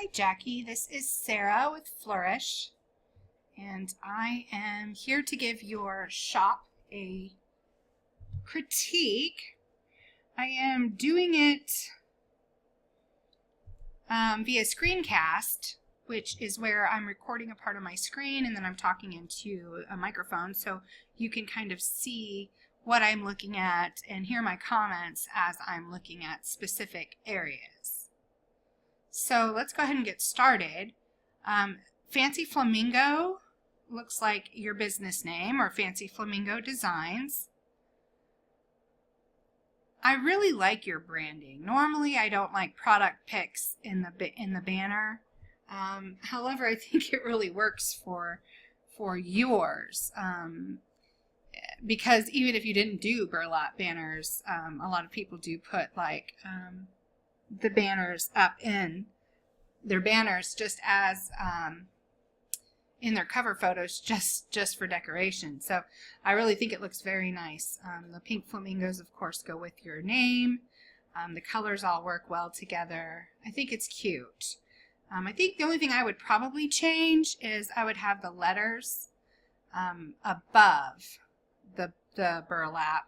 Hi Jackie, this is Sarah with Flourish, and I am here to give your shop a critique. I am doing it via screencast, which is where I'm recording a part of my screen and then I'm talking into a microphone so you can kind of see what I'm looking at and hear my comments as I'm looking at specific areas. So let's go ahead and get started. Fancy Flamingo looks like your business name, or Fancy Flamingo Designs. I really like your branding. Normally I don't like product pics in the banner. However, I think it really works for yours. Because even if you didn't do burlap banners, a lot of people do put like the banners up in their banners just as in their cover photos just for decoration. So I really think it looks very nice. The pink flamingos of course go with your name. The colors all work well together. I think it's cute. I think the only thing I would probably change is I would have the letters above the burlap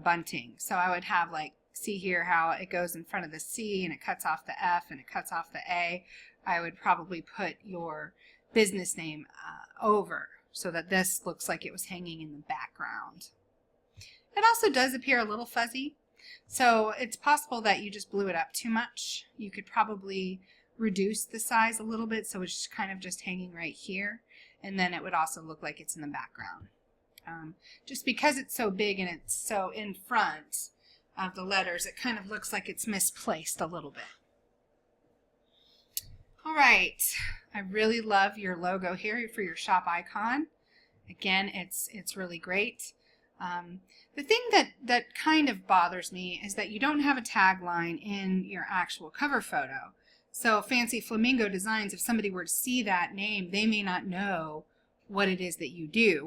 bunting. So I would have, like, see here how it goes in front of the C and it cuts off the F and it cuts off the A. I would probably put your business name over so that this looks like it was hanging in the background. It also does appear a little fuzzy, so it's possible that you just blew it up too much. You could probably reduce the size a little bit so it's kind of just hanging right here, and then it would also look like it's in the background. Just because it's so big and it's so in front of the letters, it kind of looks like it's misplaced a little bit. All right, I really love your logo here for your shop icon. Again, it's really great. The thing that kind of bothers me is that you don't have a tagline in your actual cover photo. So Fancy Flamingo Designs, if somebody were to see that name, they may not know what it is that you do.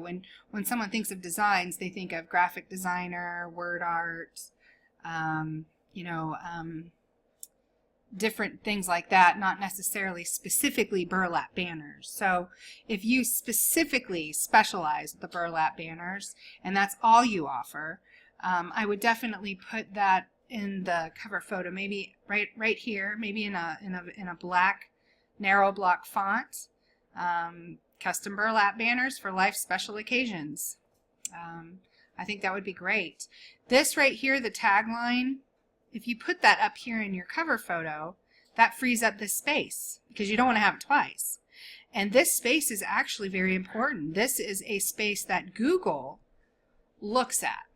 When someone thinks of designs, they think of graphic designer, word art, different things like that, not necessarily specifically burlap banners. So if you specifically specialize with the burlap banners and that's all you offer, I would definitely put that in the cover photo, maybe right here, maybe in a black narrow block font. Custom burlap banners for life special occasions. I think that would be great. This right here, the tagline, if you put that up here in your cover photo, that frees up this space because you don't want to have it twice. And this space is actually very important. This is a space that Google looks at.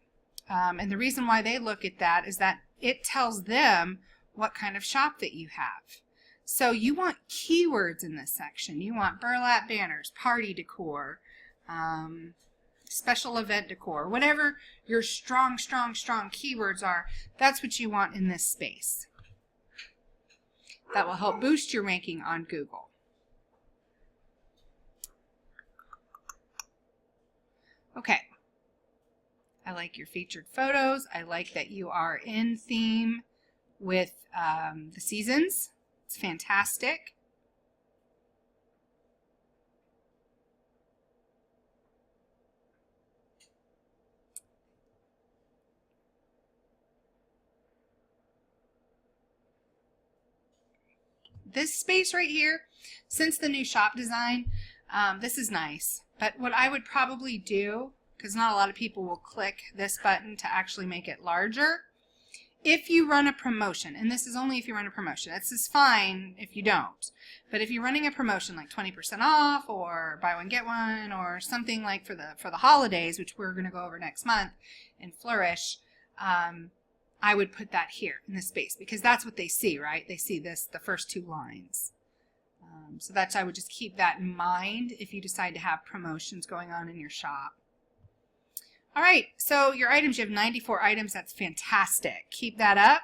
And the reason why they look at that is that it tells them what kind of shop that you have. So you want keywords in this section. You want burlap banners, party decor, special event decor, whatever your strong keywords are, that's what you want in this space. That will help boost your ranking on Google. Okay. I like your featured photos. I like that you are in theme with the seasons. It's fantastic. This space right here, since the new shop design, this is nice. But what I would probably do, because not a lot of people will click this button to actually make it larger, if you run a promotion, and this is only if you run a promotion, this is fine if you don't, but if you're running a promotion like 20% off or buy one get one or something like for the holidays, which we're going to go over next month in Flourish, I would put that here in this space because that's what they see, right? They see this, the first two lines. So that's, I would just keep that in mind if you decide to have promotions going on in your shop. All right, so your items, you have 94 items. That's fantastic. Keep that up.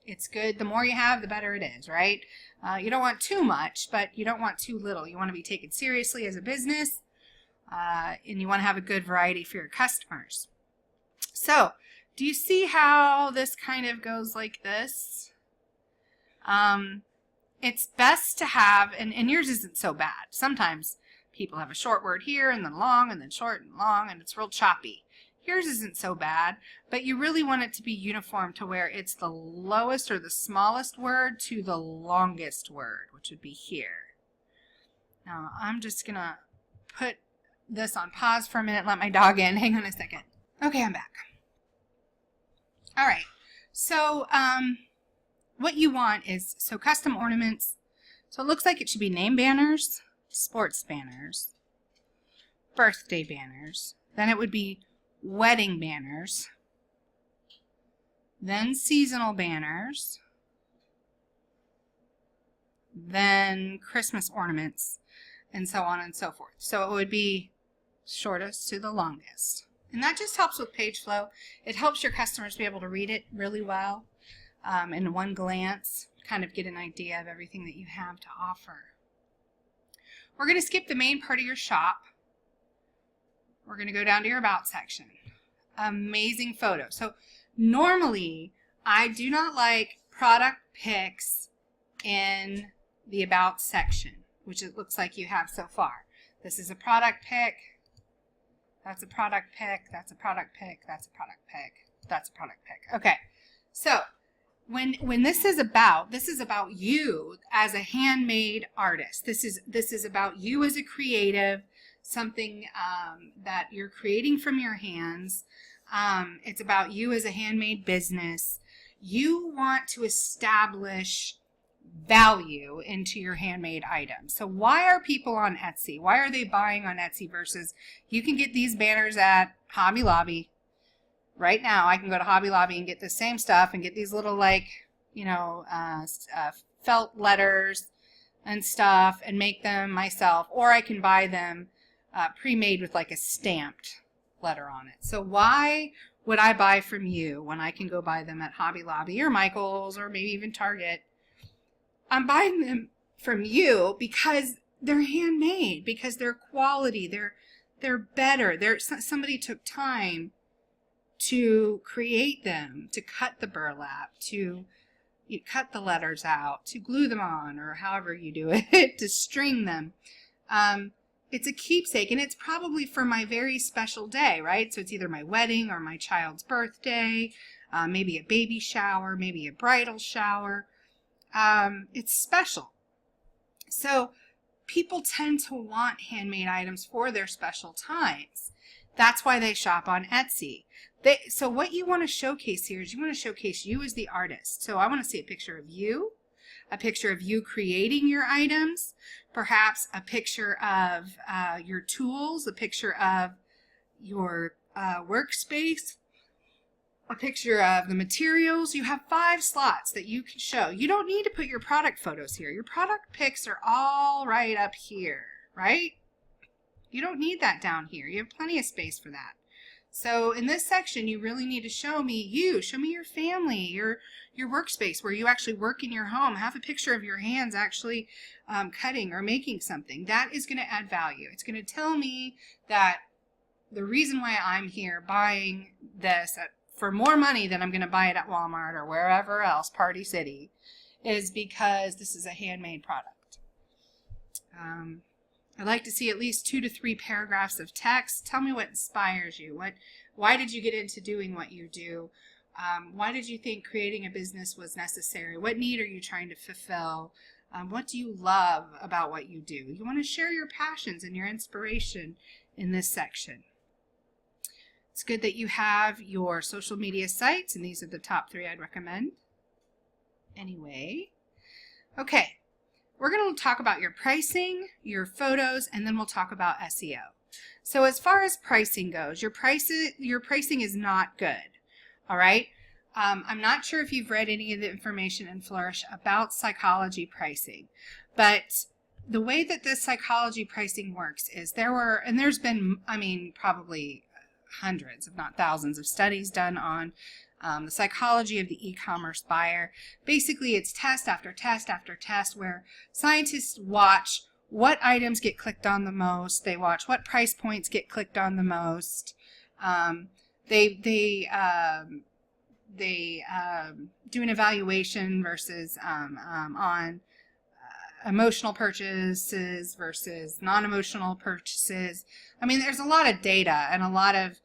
It's good. The more you have, the better it is, right? You don't want too much, but you don't want too little. You want to be taken seriously as a business, and you want to have a good variety for your customers. So, do you see how this kind of goes like this? it's best to have, and yours isn't so bad. Sometimes people have a short word here and then long and then short and long, and it's real choppy. Yours isn't so bad, but you really want it to be uniform to where it's the lowest or the smallest word to the longest word, which would be here. Now, I'm just going to put this on pause for a minute, let my dog in. Hang on a second. Okay, I'm back. All right. So, what you want is, so custom ornaments. So it looks like it should be name banners, sports banners, birthday banners. Then it would be wedding banners, then seasonal banners, then Christmas ornaments, and so on and so forth. So it would be shortest to the longest. And that just helps with page flow. It helps your customers be able to read it really well in one glance, kind of get an idea of everything that you have to offer. We're going to skip the main part of your shop. We're going to go down to your About section. Amazing photo. So normally I do not like product pics in the About section, which it looks like you have so far. This is a product pic. That's a product pic. That's a product pic. That's a product pic. That's a product pic. Okay. So when this is about you as a handmade artist. This is about you as a creative, something that you're creating from your hands. It's about you as a handmade business. You want to establish value into your handmade items. So why are people on Etsy? Why are they buying on Etsy versus you can get these banners at Hobby Lobby? Right now, I can go to Hobby Lobby and get the same stuff and get these little, like, you know, felt letters and stuff and make them myself. Or I can buy them pre-made with like a stamped letter on it. So why would I buy from you when I can go buy them at Hobby Lobby or Michael's or maybe even Target? I'm buying them from you because they're handmade, because they're quality, they're better. Somebody took time to create them, to cut the burlap, to cut the letters out, to glue them on, or however you do it, to string them. It's a keepsake, and it's probably for my very special day, right? So it's either my wedding or my child's birthday, maybe a baby shower, maybe a bridal shower. It's special. So people tend to want handmade items for their special times. That's why they shop on Etsy. So what you want to showcase here is you want to showcase you as the artist. So I want to see a picture of you creating your items, perhaps a picture of your tools, a picture of your workspace, a picture of the materials. You have 5 slots that you can show. You don't need to put your product photos here. Your product pics are all right up here, right? You don't need that down here. You have plenty of space for that. So in this section, you really need to show me you. Show me your family, your workspace where you actually work in your home. Have a picture of your hands actually cutting or making something. That is going to add value. It's going to tell me that the reason why I'm here buying this for more money than I'm going to buy it at Walmart or wherever else, Party City, is because this is a handmade product. I'd like to see at least 2 to 3 paragraphs of text. Tell me what inspires you. Why did you get into doing what you do? Why did you think creating a business was necessary? What need are you trying to fulfill? What do you love about what you do? You want to share your passions and your inspiration in this section. It's good that you have your social media sites, and these are the top 3 I'd recommend. Anyway, okay. We're going to talk about your pricing, your photos, and then we'll talk about SEO. So as far as pricing goes, your pricing is not good. All right. I'm not sure if you've read any of the information in Flourish about psychology pricing, but the way that this psychology pricing works is there's been, probably hundreds, if not thousands, of studies done on the psychology of the e-commerce buyer. Basically, it's test after test after test where scientists watch what items get clicked on the most. They watch what price points get clicked on the most. They do an evaluation versus on emotional purchases versus non-emotional purchases. I mean, there's a lot of data and a lot of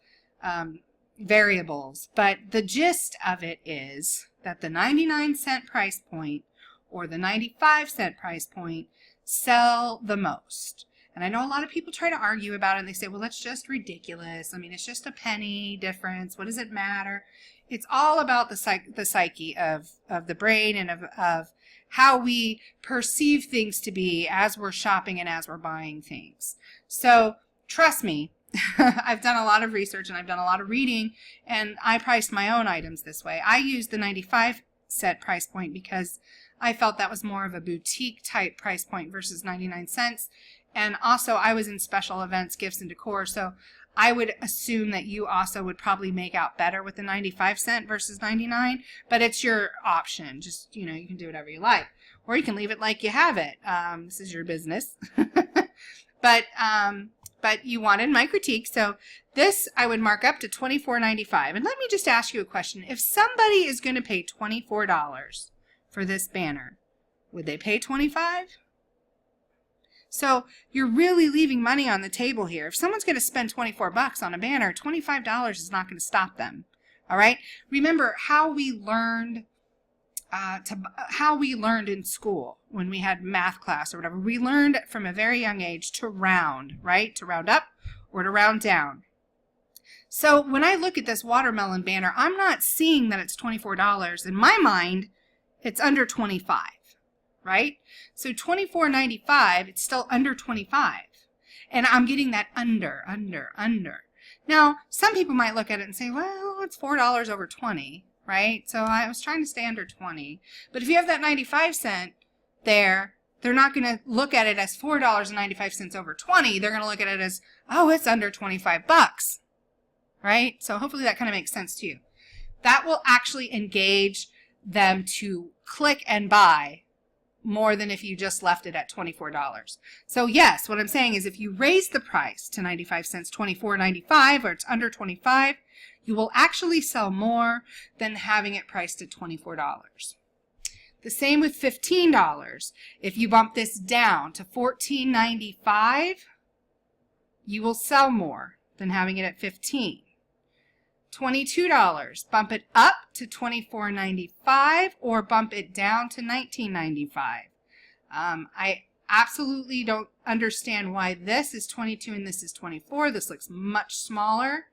variables, but the gist of it is that the 99-cent price point or the 95-cent price point sell the most. And I know a lot of people try to argue about it, and they say, well, that's just ridiculous. I mean, it's just a penny difference. What does it matter? It's all about the psyche of the brain and of how we perceive things to be as we're shopping and as we're buying things. So trust me, I've done a lot of research and I've done a lot of reading, and I priced my own items this way. I used the 95-cent price point because I felt that was more of a boutique type price point versus 99 cents. And also I was in special events, gifts, and decor, so I would assume that you also would probably make out better with the 95-cent versus 99, but it's your option. Just, you know, you can do whatever you like, or you can leave it like you have it. This is your business. But you wanted my critique, so this I would mark up to $24.95. And let me just ask you a question. If somebody is going to pay $24 for this banner, would they pay $25? So you're really leaving money on the table here. If someone's going to spend 24 bucks on a banner, $25 is not going to stop them. All right. Remember how we learned in school when we had math class or whatever. We learned from a very young age to round, right? To round up or to round down. So when I look at this watermelon banner, I'm not seeing that it's $24. In my mind, it's under 25. Right? So $24.95, it's still under 25. And I'm getting that under. Now, some people might look at it and say, well, it's $4 over 20, right? So I was trying to stay under 20. But if you have that 95-cent there, they're not going to look at it as $4.95 over 20. They're going to look at it as, oh, it's under 25 bucks, right? So hopefully that kind of makes sense to you. That will actually engage them to click and buy more than if you just left it at $24. So yes, what I'm saying is if you raise the price to 95 cents, $24.95, or it's under 25, you will actually sell more than having it priced at $24. The same with $15. If you bump this down to $14.95, you will sell more than having it at $15. $22, bump it up to $24.95 or bump it down to $19.95. I absolutely don't understand why this is 22 and this is 24. This looks much smaller.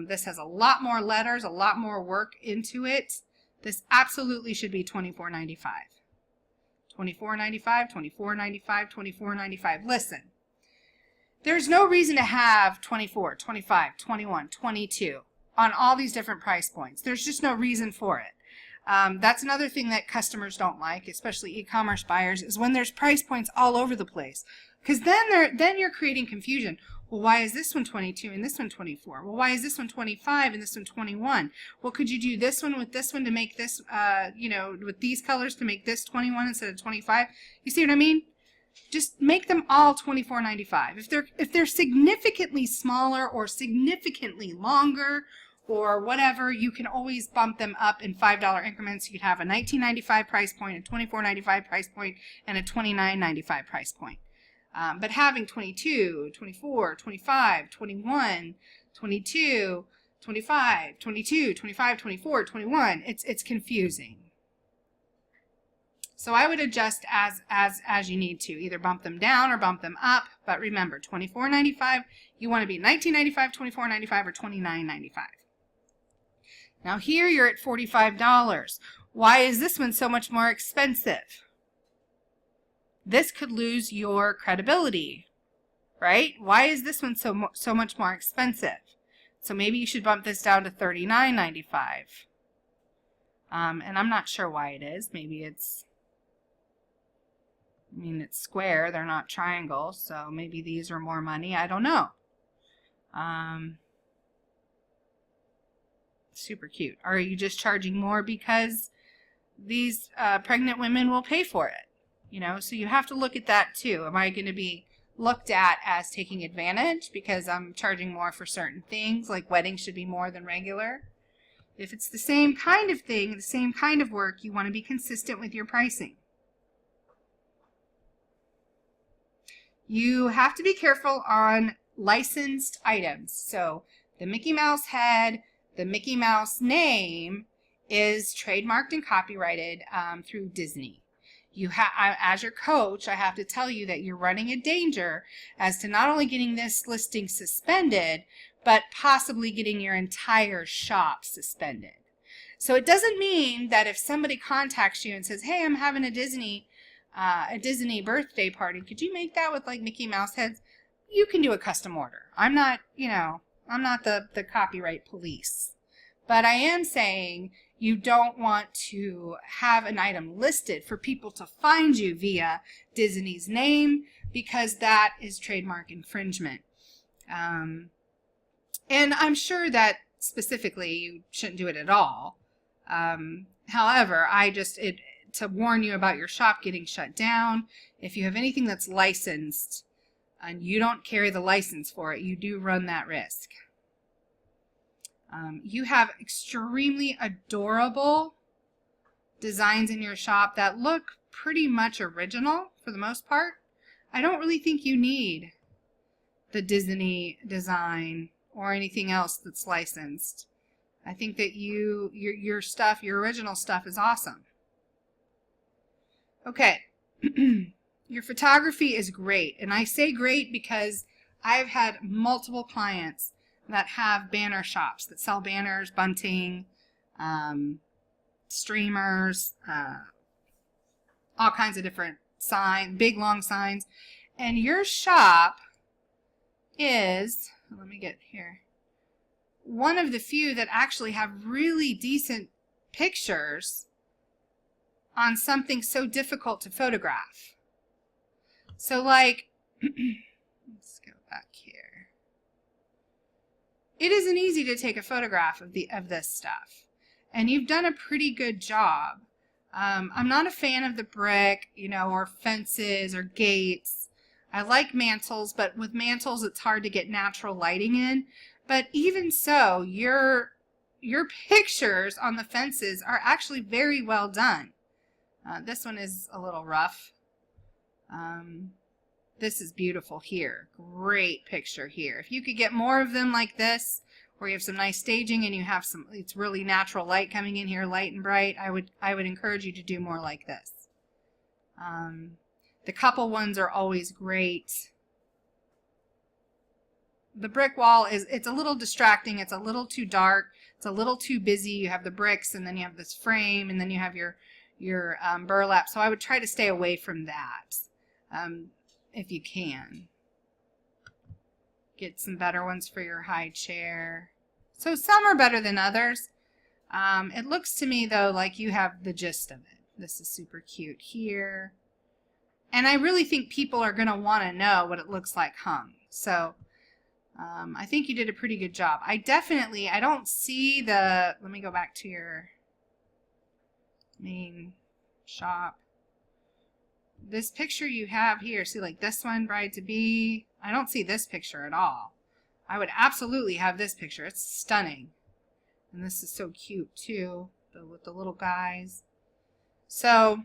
This has a lot more letters, a lot more work into it. This absolutely should be $24.95. $24.95, $24.95, $24.95. Listen. There's no reason to have 24, 25, 21, 22 on all these different price points. There's just no reason for it. That's another thing that customers don't like, especially e-commerce buyers, is when there's price points all over the place. Because then you're creating confusion. Well, why is this one 22 and this one 24? Well, why is this one 25 and this one 21? Well, could you do this one with this one to make this, with these colors to make this 21 instead of 25? You see what I mean? Just make them all $24.95. If they're significantly smaller or significantly longer or whatever, you can always bump them up in $5 increments. You could have a $19.95 price point, a $24.95 price point, and a $29.95 price point. But having 22, 24, 25, 21, 22, 25, 22, 25, 24, 21, it's confusing. So I would adjust as you need to, either bump them down or bump them up. But remember, $24.95, you want to be $19.95, $24.95, or $29.95. Now here you're at $45. Why is this one so much more expensive? This could lose your credibility, right? Why is this one so much more expensive? So maybe you should bump this down to $39.95. And I'm not sure why it is. Maybe it's square, they're not triangles, so maybe these are more money. I don't know. Super cute. Are you just charging more because these pregnant women will pay for it? So you have to look at that too. Am I going to be looked at as taking advantage because I'm charging more for certain things, like weddings should be more than regular? If it's the same kind of thing, the same kind of work, you want to be consistent with your pricing. You have to be careful on licensed items. So the Mickey Mouse head, the Mickey Mouse name is trademarked and copyrighted through Disney. As your coach, I have to tell you that you're running a danger as to not only getting this listing suspended, but possibly getting your entire shop suspended. So it doesn't mean that if somebody contacts you and says, hey, I'm having a Disney birthday party, could you make that with like Mickey Mouse heads? You can do a custom order. I'm not, I'm not the copyright police. But I am saying you don't want to have an item listed for people to find you via Disney's name, because that is trademark infringement. And I'm sure that specifically you shouldn't do it at all. However, to warn you about your shop getting shut down, if you have anything that's licensed and you don't carry the license for it, you do run that risk. You have extremely adorable designs in your shop that look pretty much original for the most part. I don't really think you need the Disney design or anything else that's licensed. I think that your original stuff is awesome. Okay. Your photography is great. And I say great because I've had multiple clients that have banner shops that sell banners, bunting, streamers, all kinds of different signs, big long signs. And your shop is, let me get here, one of the few that actually have really decent pictures on something so difficult to photograph. So like, let's go back here. It isn't easy to take a photograph of this stuff, and you've done a pretty good job. I'm not a fan of the brick, or fences or gates. I like mantles, but with mantles it's hard to get natural lighting in. But even so, your pictures on the fences are actually very well done. This one is a little rough. This is beautiful here. Great picture here. If you could get more of them like this, where you have some nice staging and you have it's really natural light coming in here, light and bright, I would encourage you to do more like this. The couple ones are always great. The brick wall it's a little distracting. It's a little too dark. It's a little too busy. You have the bricks, and then you have this frame, and then you have your burlap. So I would try to stay away from that. If you can. Get some better ones for your high chair. So some are better than others. It looks to me though like you have the gist of it. This is super cute here. And I really think people are going to want to know what it looks like hung. So I think you did a pretty good job. I don't see let me go back to your main shop. This picture you have here, see like this one, bride-to-be, I don't see this picture at all. I would absolutely have this picture. It's stunning. And this is so cute too, with the little guys. So,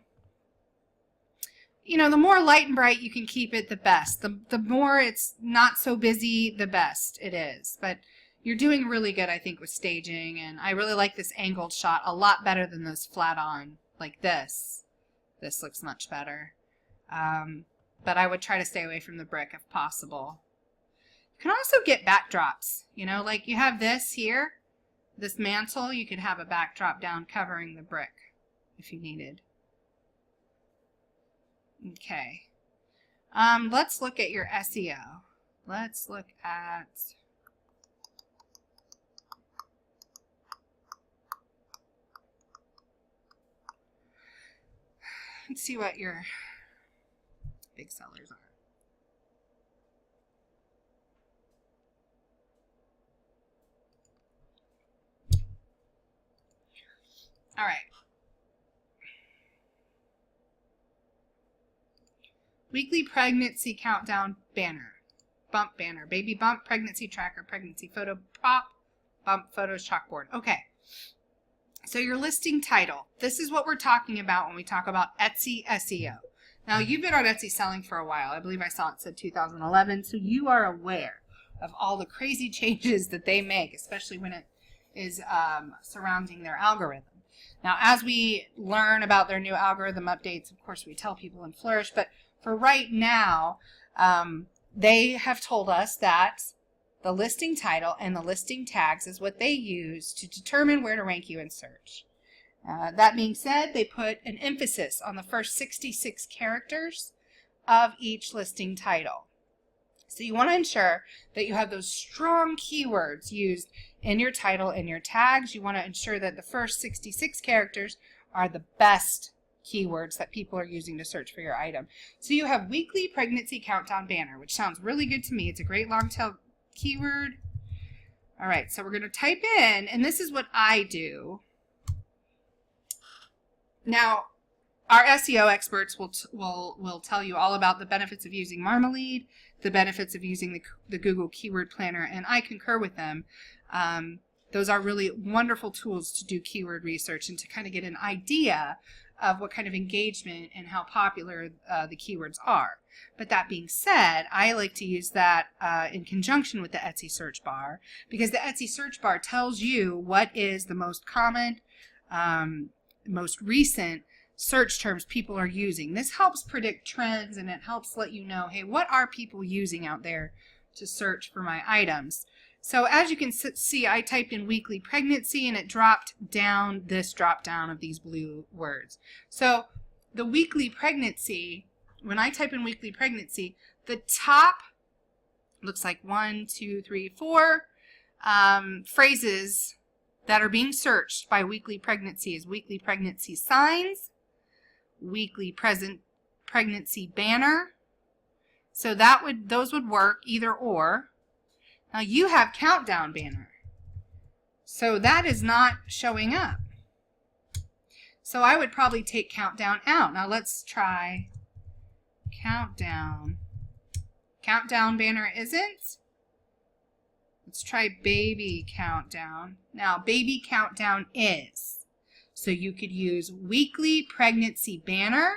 the more light and bright you can keep it, the best. The more it's not so busy, the best it is. But you're doing really good, I think, with staging. And I really like this angled shot a lot better than those flat on like this. This looks much better. But I would try to stay away from the brick if possible. You can also get backdrops, like you have this here, this mantle, you could have a backdrop down covering the brick if you needed. Okay. Let's look at your SEO. Let's look at let's see what your big sellers are. All right. Weekly pregnancy countdown banner. Bump banner. Baby bump, pregnancy tracker, pregnancy photo prop, bump photos chalkboard. Okay. So your listing title. This is what we're talking about when we talk about Etsy SEO. Now, you've been on Etsy selling for a while. I believe I saw it said 2011, so you are aware of all the crazy changes that they make, especially when it is surrounding their algorithm. Now, as we learn about their new algorithm updates, of course, we tell people in Flourish, but for right now, they have told us that the listing title and the listing tags is what they use to determine where to rank you in search. That being said, they put an emphasis on the first 66 characters of each listing title. So you want to ensure that you have those strong keywords used in your title and your tags. You want to ensure that the first 66 characters are the best keywords that people are using to search for your item. So you have weekly pregnancy countdown banner, which sounds really good to me. It's a great long tail keyword. All right, so we're going to type in, and this is what I do. Now, our SEO experts will tell you all about the benefits of using Marmalade, the benefits of using the Google Keyword Planner, and I concur with them. Those are really wonderful tools to do keyword research and to kind of get an idea of what kind of engagement and how popular the keywords are. But that being said, I like to use that in conjunction with the Etsy search bar, because the Etsy search bar tells you what is the most common, most recent search terms people are using. This helps predict trends, and it helps let you know, hey, what are people using out there to search for my items? So as you can see, I typed in weekly pregnancy, and it dropped down this drop down of these blue words. So the weekly pregnancy, when I type in weekly pregnancy, the top looks like 1, 2, 3, 4 phrases that are being searched by weekly pregnancy is weekly pregnancy signs, weekly pregnancy banner. So those would work either or. Now you have countdown banner. So that is not showing up. So I would probably take countdown out. Now let's try countdown. Countdown banner isn't. Let's try baby countdown. Now baby countdown is. So you could use weekly pregnancy banner,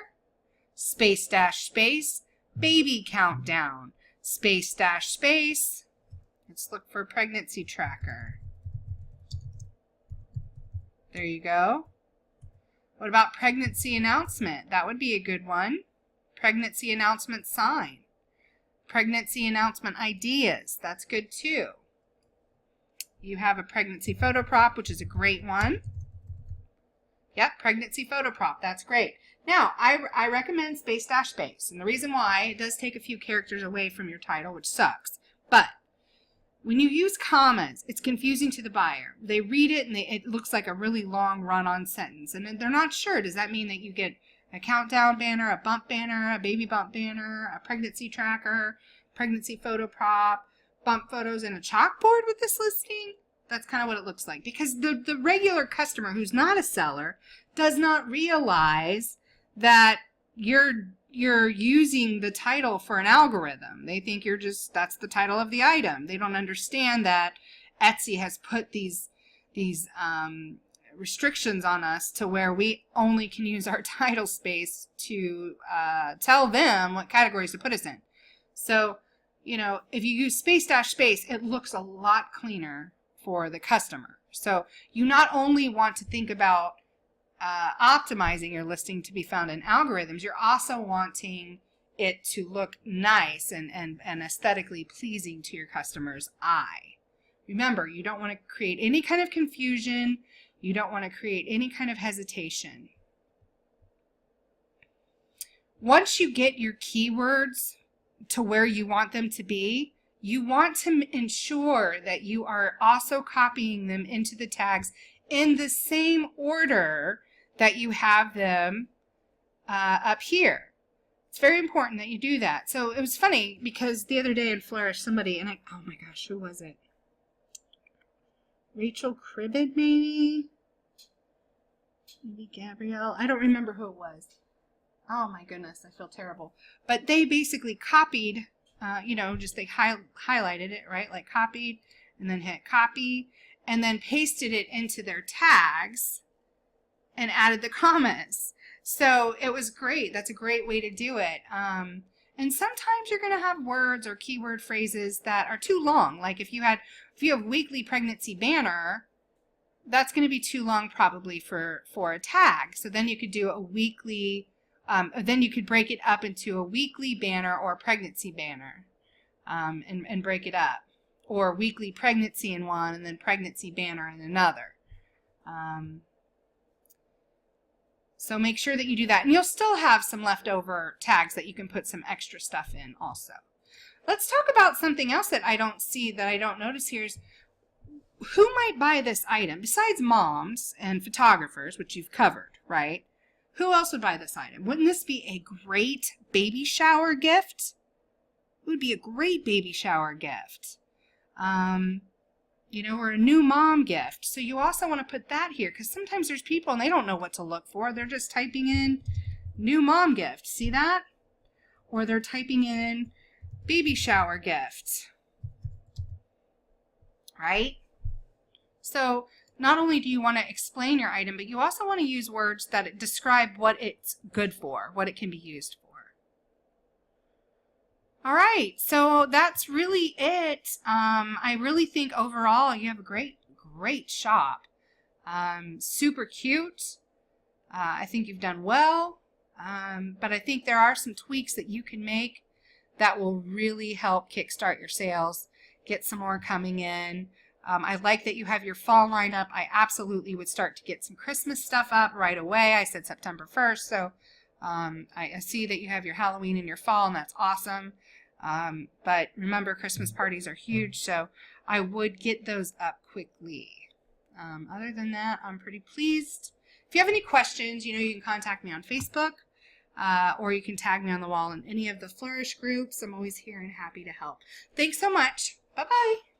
space dash space, baby countdown, space dash space. Let's look for pregnancy tracker. There you go. What about pregnancy announcement? That would be a good one. Pregnancy announcement sign. Pregnancy announcement ideas. That's good too. You have a pregnancy photo prop, which is a great one. Yep, pregnancy photo prop. That's great. Now, I recommend space dash space. And the reason why, it does take a few characters away from your title, which sucks. But when you use commas, it's confusing to the buyer. They read it and it looks like a really long run-on sentence. And they're not sure. Does that mean that you get a countdown banner, a bump banner, a baby bump banner, a pregnancy tracker, pregnancy photo prop, bump photos, and a chalkboard with this listing? That's kind of what it looks like, because the regular customer who's not a seller does not realize that you're using the title for an algorithm. They think that's the title of the item. They don't understand that Etsy has put these restrictions on us to where we only can use our title space to tell them what categories to put us in. So, you know, if you use space dash space, it looks a lot cleaner for the customer. So you not only want to think about optimizing your listing to be found in algorithms, you're also wanting it to look nice and aesthetically pleasing to your customer's eye. Remember, you don't want to create any kind of confusion. You don't want to create any kind of hesitation. Once you get your keywords to where you want them to be, you want to ensure that you are also copying them into the tags in the same order that you have them up here. It's very important that you do that. So it was funny because the other day in Flourish, somebody, and oh my gosh, who was it? Rachel Cribbin, maybe? Maybe Gabrielle? I don't remember who it was. Oh my goodness, I feel terrible. But they basically copied, just they highlighted it, right? Like copied, and then hit copy, and then pasted it into their tags and added the commas. So it was great. That's a great way to do it. And sometimes you're going to have words or keyword phrases that are too long. Like if you have weekly pregnancy banner, that's going to be too long probably for a tag. So then you could do a weekly, then you could break it up into a weekly banner or a pregnancy banner, and break it up. Or weekly pregnancy in one and then pregnancy banner in another. So make sure that you do that. And you'll still have some leftover tags that you can put some extra stuff in also. Let's talk about something else that I don't see, that I don't notice here, is who might buy this item? Besides moms and photographers, which you've covered, right? Who else would buy this item? Wouldn't this be a great baby shower gift? It would be a great baby shower gift. You know, or a new mom gift. So you also want to put that here, because sometimes there's people and they don't know what to look for. They're just typing in new mom gift. See that? Or they're typing in baby shower gift. Right? So not only do you want to explain your item, but you also want to use words that describe what it's good for, what it can be used for. All right, so that's really it. I really think overall you have a great shop. Super cute. I think you've done well, but I think there are some tweaks that you can make that will really help kickstart your sales, get some more coming in. I like that you have your fall lineup. I absolutely would start to get some Christmas stuff up right away. I said September 1st, so I see that you have your Halloween and your fall, and that's awesome. But remember, Christmas parties are huge, so I would get those up quickly. Other than that, I'm pretty pleased. If you have any questions, you know, you can contact me on Facebook, or you can tag me on the wall in any of the Flourish groups. I'm always here and happy to help. Thanks so much. Bye-bye.